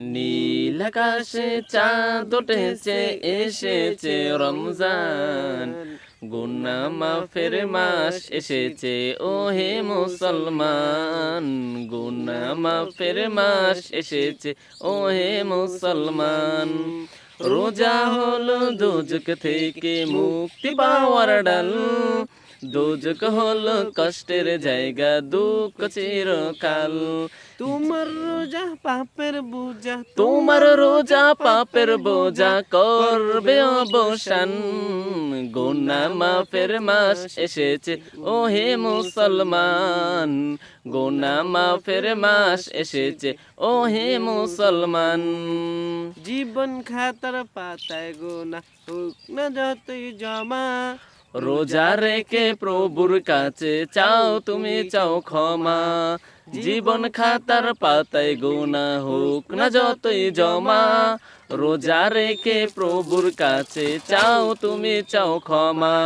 নীল আকাশে চাঁদ উঠেছে, এসেছে রমজান। গুনাহ মাফের মাস এসেছে, ও হে মুসলমান। গুনাহ মাফের মাস এসেছে, ও হে মুসলমান। রোজা হলো দোজক থেকে মুক্তি পাওয়ার ডাল। দোজক হলো কষ্টের জায়গা, দুঃখ চিরকাল। তোমার রোজা পাপের বোঝা, তোমার রোজা পাপের বোঝা করবে অবসান। গুনাহ মাফের মাস এসেছে, ও হে মুসলমান। গুনাহ মাফের মাস এসেছে, ও হে মুসলমান। জীবন খাতার পাতায় গোনা হোক না যতই জমা। রোজা রেখে প্রভুর কাছে চাও, তুমি চাও ক্ষমা। জীবন খাতার পাতায় গুনাহ হোক না যতই জমা। রোজা রেখে প্রভুর কাছে চাও, তুমি চাও ক্ষমা।